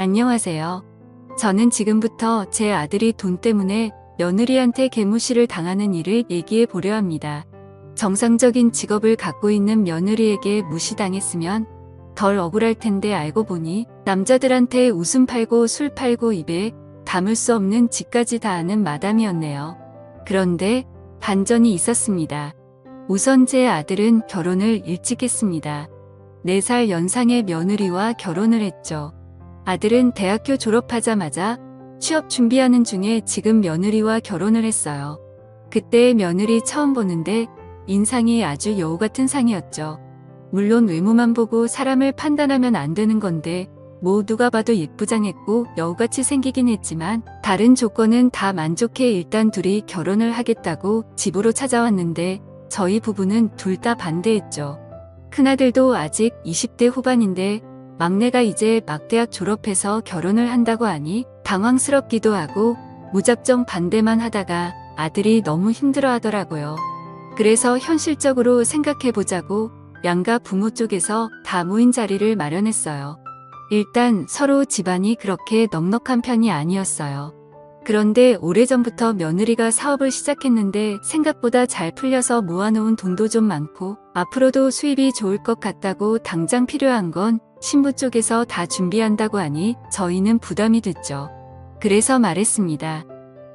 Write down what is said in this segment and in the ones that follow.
안녕하세요. 저는 지금부터 제 아들이 돈 때문에 며느리한테 개무시를 당하는 일을 얘기해 보려 합니다. 정상적인 직업을 갖고 있는 며느리에게 무시당했으면 덜 억울할 텐데 알고 보니 남자들한테 웃음 팔고 술 팔고 입에 담을 수 없는 짓까지 다 하는 마담이었네요. 그런데 반전이 있었습니다. 우선 제 아들은 결혼을 일찍 했습니다. 4살 연상의 며느리와 결혼을 했죠. 아들은 대학교 졸업하자마자 취업 준비하는 중에 지금 며느리와 결혼을 했어요. 그때 며느리 처음 보는데 인상이 아주 여우 같은 상이었죠. 물론 외모만 보고 사람을 판단하면 안 되는 건데 뭐 누가 봐도 예쁘장했고 여우같이 생기긴 했지만 다른 조건은 다 만족해 일단 둘이 결혼을 하겠다고 집으로 찾아왔는데 저희 부부는 둘 다 반대했죠. 큰아들도 아직 20대 후반인데 막내가 이제 막 대학 졸업해서 결혼을 한다고 하니 당황스럽기도 하고 무작정 반대만 하다가 아들이 너무 힘들어 하더라고요. 그래서 현실적으로 생각해보자고 양가 부모 쪽에서 다 모인 자리를 마련했어요. 일단 서로 집안이 그렇게 넉넉한 편이 아니었어요. 그런데 오래전부터 며느리가 사업을 시작했는데 생각보다 잘 풀려서 모아놓은 돈도 좀 많고 앞으로도 수입이 좋을 것 같다고 당장 필요한 건 신부 쪽에서 다 준비한다고 하니 저희는 부담이 됐죠. 그래서 말했습니다.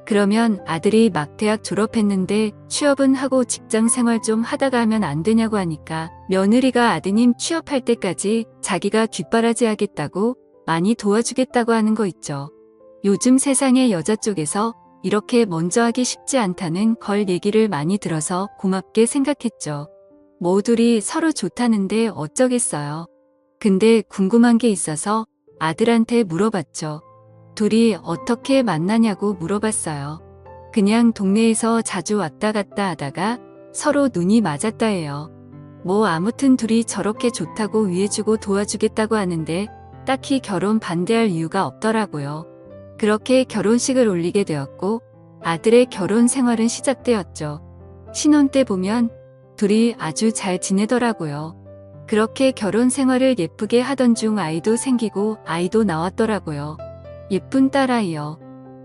그러면 아들이 막 대학 졸업했는데 취업은 하고 직장 생활 좀 하다가 하면 안 되냐고 하니까 며느리가 아드님 취업할 때까지 자기가 뒷바라지 하겠다고 많이 도와주겠다고 하는 거 있죠. 요즘 세상의 여자 쪽에서 이렇게 먼저 하기 쉽지 않다는 걸 얘기를 많이 들어서 고맙게 생각했죠. 모둘이 서로 좋다는데 어쩌겠어요. 근데 궁금한 게 있어서 아들한테 물어봤죠. 둘이 어떻게 만나냐고 물어봤어요. 그냥 동네에서 자주 왔다 갔다 하다가 서로 눈이 맞았다 해요. 뭐 아무튼 둘이 저렇게 좋다고 위해주고 도와주겠다고 하는데 딱히 결혼 반대할 이유가 없더라고요. 그렇게 결혼식을 올리게 되었고 아들의 결혼 생활은 시작되었죠. 신혼 때 보면 둘이 아주 잘 지내더라고요. 그렇게 결혼 생활을 예쁘게 하던 중 아이도 생기고 아이도 나왔더라고요. 예쁜 딸아이요.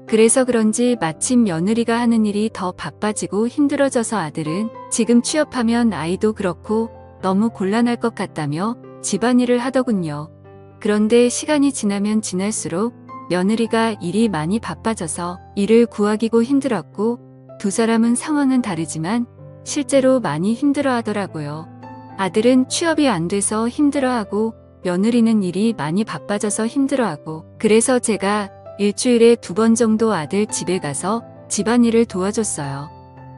그래서 그런지 마침 며느리가 하는 일이 더 바빠지고 힘들어져서 아들은 지금 취업하면 아이도 그렇고 너무 곤란할 것 같다며 집안일을 하더군요. 그런데 시간이 지나면 지날수록 며느리가 일이 많이 바빠져서 일을 구하기고 힘들었고 두 사람은 상황은 다르지만 실제로 많이 힘들어 하더라고요. 아들은 취업이 안 돼서 힘들어하고 며느리는 일이 많이 바빠져서 힘들어하고 그래서 제가 일주일에 2번 정도 아들 집에 가서 집안일을 도와줬어요.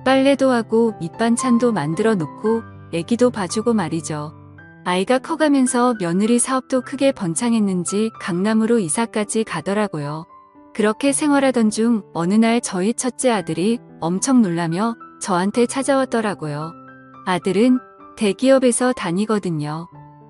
빨래도 하고 밑반찬도 만들어 놓고 애기도 봐주고 말이죠. 아이가 커가면서 며느리 사업도 크게 번창했는지 강남으로 이사까지 가더라고요. 그렇게 생활하던 중 어느 날 저희 첫째 아들이 엄청 놀라며 저한테 찾아왔더라고요. 아들은 대기업에서 다니거든요.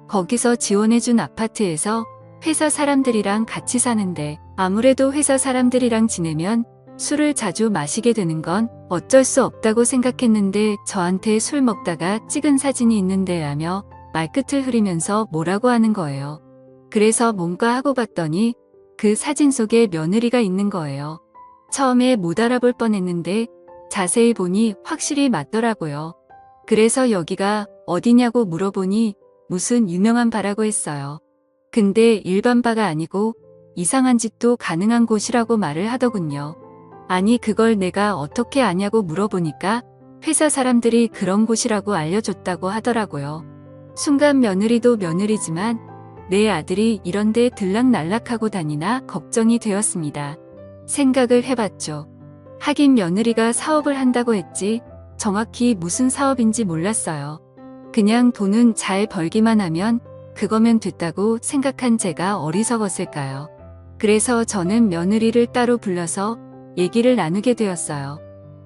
거기서 지원해준 아파트에서 회사 사람들이랑 같이 사는데 아무래도 회사 사람들이랑 지내면 술을 자주 마시게 되는 건 어쩔 수 없다고 생각했는데 저한테 술 먹다가 찍은 사진이 있는데 라며 말끝을 흐리면서 뭐라고 하는 거예요. 그래서 뭔가 하고 봤더니 그 사진 속에 며느리가 있는 거예요. 처음에 못 알아볼 뻔했는데 자세히 보니 확실히 맞더라고요. 그래서 여기가 어디냐고 물어보니 무슨 유명한 바라고 했어요. 근데 일반 바가 아니고 이상한 짓도 가능한 곳이라고 말을 하더군요. 아니 그걸 내가 어떻게 아냐고 물어보니까 회사 사람들이 그런 곳이라고 알려줬다고 하더라고요. 순간 며느리도 며느리지만 내 아들이 이런데 들락날락하고 다니나 걱정이 되었습니다. 생각을 해봤죠. 하긴 며느리가 사업을 한다고 했지 정확히 무슨 사업인지 몰랐어요. 그냥 돈은 잘 벌기만 하면 그거면 됐다고 생각한 제가 어리석었을까요? 그래서 저는 며느리를 따로 불러서 얘기를 나누게 되었어요.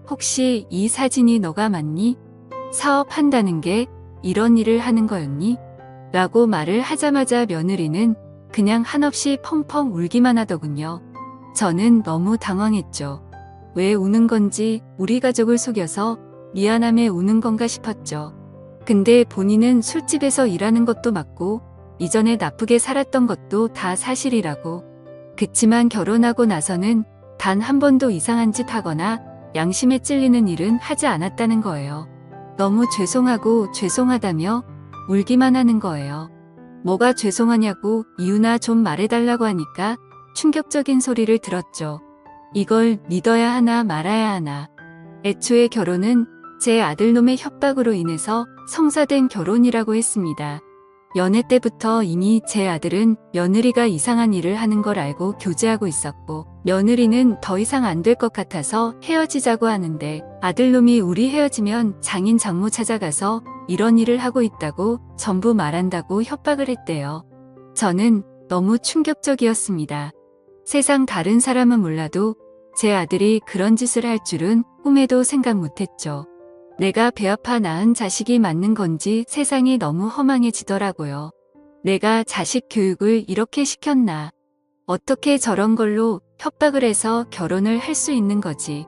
혹시 이 사진이 너가 맞니? 사업한다는 게 이런 일을 하는 거였니? 라고 말을 하자마자 며느리는 그냥 한없이 펑펑 울기만 하더군요. 저는 너무 당황했죠. 왜 우는 건지 우리 가족을 속여서 미안함에 우는 건가 싶었죠. 근데 본인은 술집에서 일하는 것도 맞고 이전에 나쁘게 살았던 것도 다 사실이라고 그치만 결혼하고 나서는 단 한 번도 이상한 짓 하거나 양심에 찔리는 일은 하지 않았다는 거예요. 너무 죄송하고 죄송하다며 울기만 하는 거예요. 뭐가 죄송하냐고 이유나 좀 말해달라고 하니까 충격적인 소리를 들었죠. 이걸 믿어야 하나 말아야 하나. 애초에 결혼은 제 아들놈의 협박으로 인해서 성사된 결혼이라고 했습니다. 연애 때부터 이미 제 아들은 며느리가 이상한 일을 하는 걸 알고 교제하고 있었고, 며느리는 더 이상 안 될 것 같아서 헤어지자고 하는데 아들놈이 우리 헤어지면 장인 장모 찾아가서 이런 일을 하고 있다고 전부 말한다고 협박을 했대요. 저는 너무 충격적이었습니다. 세상 다른 사람은 몰라도 제 아들이 그런 짓을 할 줄은 꿈에도 생각 못했죠. 내가 배 아파 낳은 자식이 맞는 건지 세상이 너무 허망해지더라고요. 내가 자식 교육을 이렇게 시켰나. 어떻게 저런 걸로 협박을 해서 결혼을 할 수 있는 거지.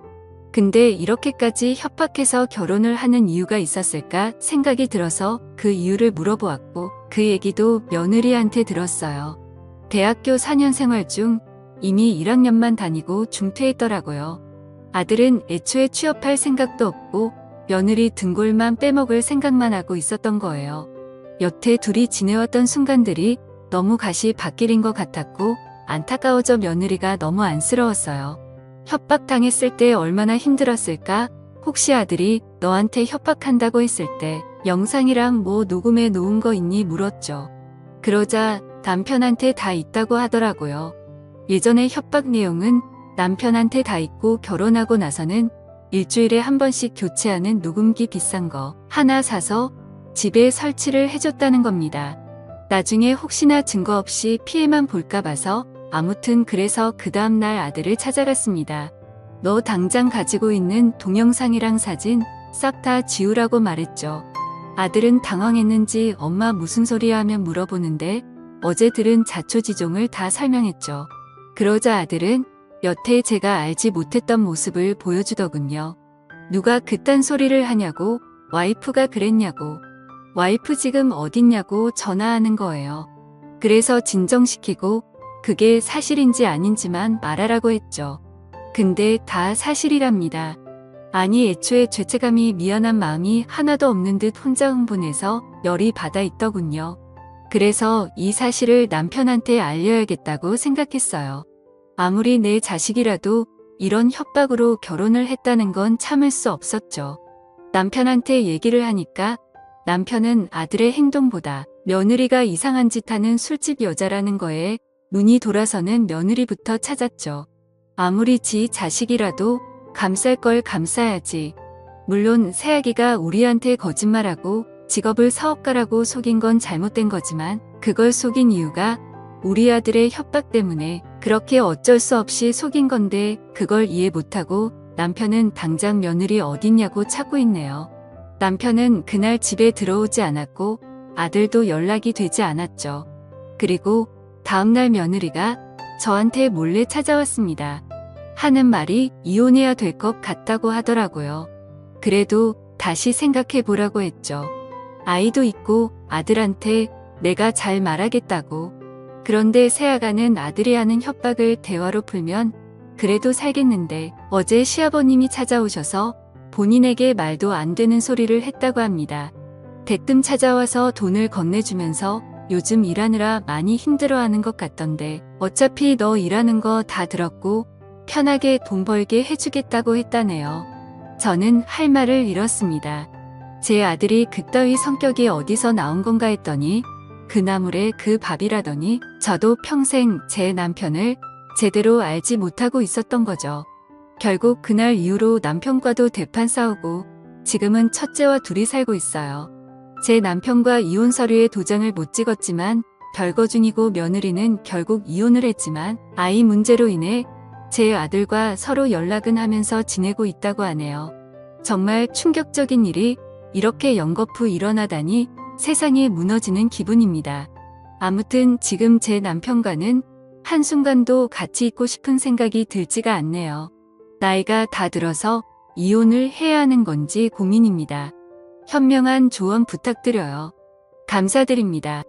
근데 이렇게까지 협박해서 결혼을 하는 이유가 있었을까 생각이 들어서 그 이유를 물어보았고, 그 얘기도 며느리한테 들었어요. 대학교 4년 생활 중 이미 1학년만 다니고 중퇴했더라고요. 아들은 애초에 취업할 생각도 없고 며느리 등골만 빼먹을 생각만 하고 있었던 거예요. 여태 둘이 지내왔던 순간들이 너무 가시 밭길인 것 같았고 안타까워져 며느리가 너무 안쓰러웠어요. 협박당했을 때 얼마나 힘들었을까? 혹시 아들이 너한테 협박한다고 했을 때 영상이랑 뭐 녹음해 놓은 거 있니? 물었죠. 그러자 남편한테 다 있다고 하더라고요. 예전에 협박 내용은 남편한테 다 있고 결혼하고 나서는 일주일에 한 번씩 교체하는 녹음기 비싼 거 하나 사서 집에 설치를 해줬다는 겁니다. 나중에 혹시나 증거 없이 피해만 볼까 봐서 아무튼 그래서 그 다음날 아들을 찾아갔습니다. 너 당장 가지고 있는 동영상이랑 사진 싹 다 지우라고 말했죠. 아들은 당황했는지 엄마 무슨 소리야 하면 물어보는데 어제 들은 자초지종을 다 설명했죠. 그러자 아들은 여태 제가 알지 못했던 모습을 보여주더군요. 누가 그딴 소리를 하냐고, 와이프가 그랬냐고, 와이프 지금 어딨냐고 전화하는 거예요. 그래서 진정시키고 그게 사실인지 아닌지만 말하라고 했죠. 근데 다 사실이랍니다. 아니 애초에 죄책감이 미안한 마음이 하나도 없는 듯 혼자 흥분해서 열이 받아 있더군요. 그래서 이 사실을 남편한테 알려야겠다고 생각했어요. 아무리 내 자식이라도 이런 협박으로 결혼을 했다는 건 참을 수 없었죠. 남편한테 얘기를 하니까 남편은 아들의 행동보다 며느리가 이상한 짓 하는 술집 여자라는 거에 눈이 돌아서는 며느리부터 찾았죠. 아무리 지 자식이라도 감쌀 걸 감싸야지. 물론 새아기가 우리한테 거짓말하고 직업을 사업가라고 속인 건 잘못된 거지만 그걸 속인 이유가 우리 아들의 협박 때문에 그렇게 어쩔 수 없이 속인 건데 그걸 이해 못하고 남편은 당장 며느리 어딨냐고 찾고 있네요. 남편은 그날 집에 들어오지 않았고 아들도 연락이 되지 않았죠. 그리고 다음날 며느리가 저한테 몰래 찾아왔습니다. 하는 말이 이혼해야 될 것 같다고 하더라고요. 그래도 다시 생각해 보라고 했죠. 아이도 있고 아들한테 내가 잘 말하겠다고. 그런데 새아가는 아들이 하는 협박을 대화로 풀면 그래도 살겠는데 어제 시아버님이 찾아오셔서 본인에게 말도 안 되는 소리를 했다고 합니다. 대뜸 찾아와서 돈을 건네주면서 요즘 일하느라 많이 힘들어하는 것 같던데 어차피 너 일하는 거 다 들었고 편하게 돈 벌게 해주겠다고 했다네요. 저는 할 말을 잃었습니다. 제 아들이 그따위 성격이 어디서 나온 건가 했더니 그 나물에 그 밥이라더니 저도 평생 제 남편을 제대로 알지 못하고 있었던 거죠. 결국 그날 이후로 남편과도 대판 싸우고 지금은 첫째와 둘이 살고 있어요. 제 남편과 이혼 서류에 도장을 못 찍었지만 별거 중이고 며느리는 결국 이혼을 했지만 아이 문제로 인해 제 아들과 서로 연락은 하면서 지내고 있다고 하네요. 정말 충격적인 일이 이렇게 연거푸 일어나다니 세상이 무너지는 기분입니다. 아무튼 지금 제 남편과는 한순간도 같이 있고 싶은 생각이 들지가 않네요. 나이가 다 들어서 이혼을 해야 하는 건지 고민입니다. 현명한 조언 부탁드려요. 감사드립니다.